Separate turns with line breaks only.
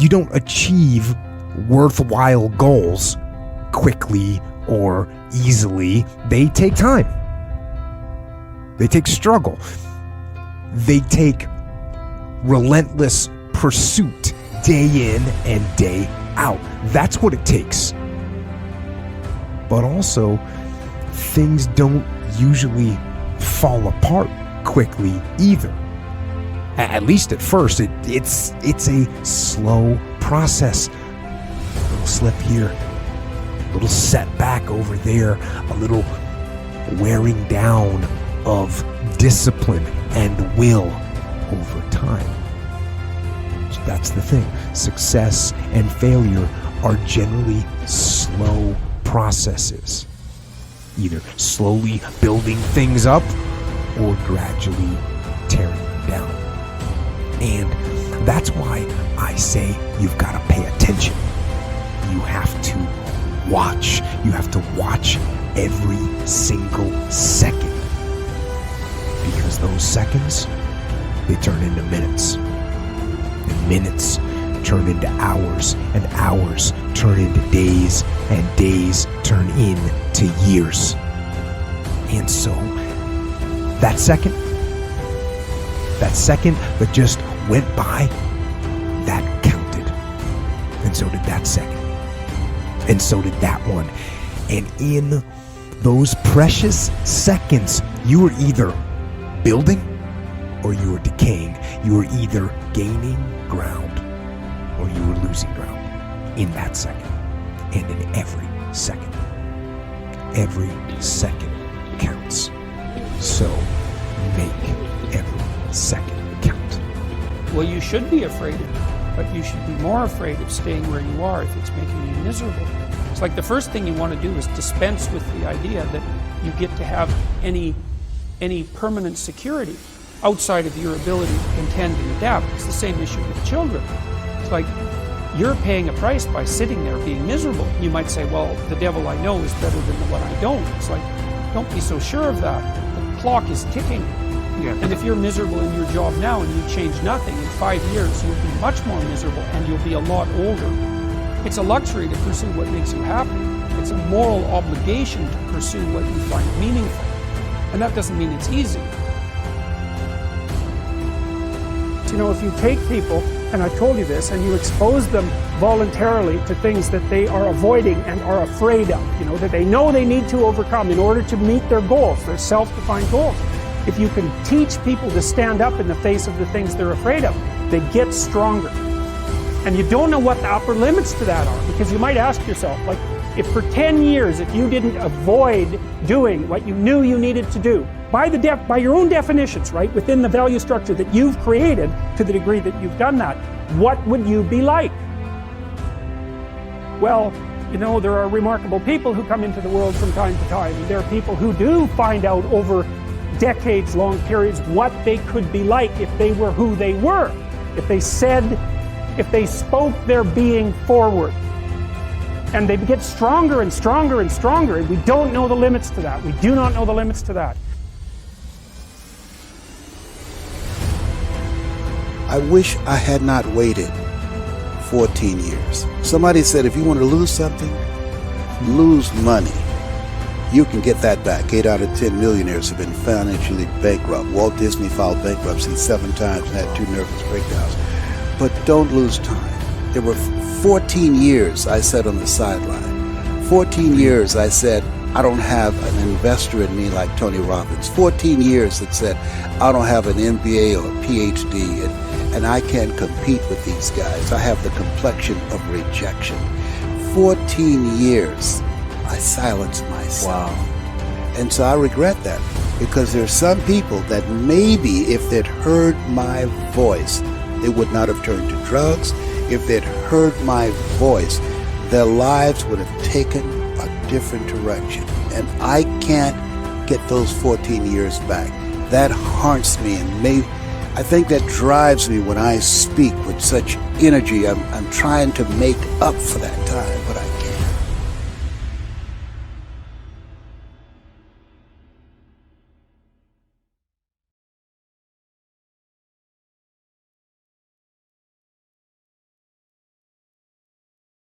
You don't achieve worthwhile goals quickly or easily. They take time. They take struggle. They take relentless pursuit day in and day out. That's what it takes. But also, things don't usually fall apart quickly either. At least at first, it's a slow process. A little slip here, a little setback over there, a little wearing down of discipline and will over time. So that's the thing. Success and failure are generally slow processes. Either slowly building things up or gradually tearing them down. And that's why I say you've got to pay attention. You have to watch. You have to watch every single second. Because those seconds, they turn into minutes. And minutes turn into hours. And hours turn into days. And days turn into years. And so, that second that just went by, that counted. And so did that second. And so did that one. And in those precious seconds, you were either building or you were decaying. You were either gaining ground or you were losing ground in that second. And in every second. Every second counts. So make every second count.
Well, you should be afraid of it, but you should be more afraid of staying where you are if it's making you miserable. It's like the first thing you want to do is dispense with the idea that you get to have any permanent security outside of your ability to contend and adapt. It's the same issue with children. It's like you're paying a price by sitting there being miserable. You might say, well, the devil I know is better than the one I don't. It's like, don't be so sure of that. The clock is ticking. Yeah. And if you're miserable in your job now and you change nothing, in 5 years you'll be much more miserable and you'll be a lot older. It's a luxury to pursue what makes you happy. It's a moral obligation to pursue what you find meaningful. And that doesn't mean it's easy. You know, if you take people, and I told you this, and you expose them voluntarily to things that they are avoiding and are afraid of, you know, that they know they need to overcome in order to meet their goals, their self-defined goals. If you can teach people to stand up in the face of the things they're afraid of, they get stronger. And you don't know what the upper limits to that are, because you might ask yourself, like, if for 10 years, if you didn't avoid doing what you knew you needed to do, by your own definitions, right, within the value structure that you've created, to the degree that you've done that, what would you be like? Well, you know, there are remarkable people who come into the world from time to time, and there are people who do find out over decades-long periods what they could be like if they were who they were, if they spoke their being forward. And they get stronger and stronger and stronger, and we don't know the limits to that. We do not know the limits to that.
I wish I had not waited 14 years. Somebody said if you want to lose something, lose money. You can get that back. 8 out of 10 millionaires have been financially bankrupt. Walt Disney filed bankruptcy 7 times and had 2 nervous breakdowns. But don't lose time. There were 14 years I sat on the sideline. 14 years I said, I don't have an investor in me like Tony Robbins. 14 years that said, I don't have an MBA or a PhD, and I can't compete with these guys. I have the complexion of rejection. 14 years I silenced myself.
Wow.
And so I regret that, because there are some people that maybe if they'd heard my voice, they would not have turned to drugs. If they'd heard my voice, their lives would have taken a different direction. And I can't get those 14 years back. That haunts me, and I think that drives me when I speak with such energy. I'm trying to make up for that time, but I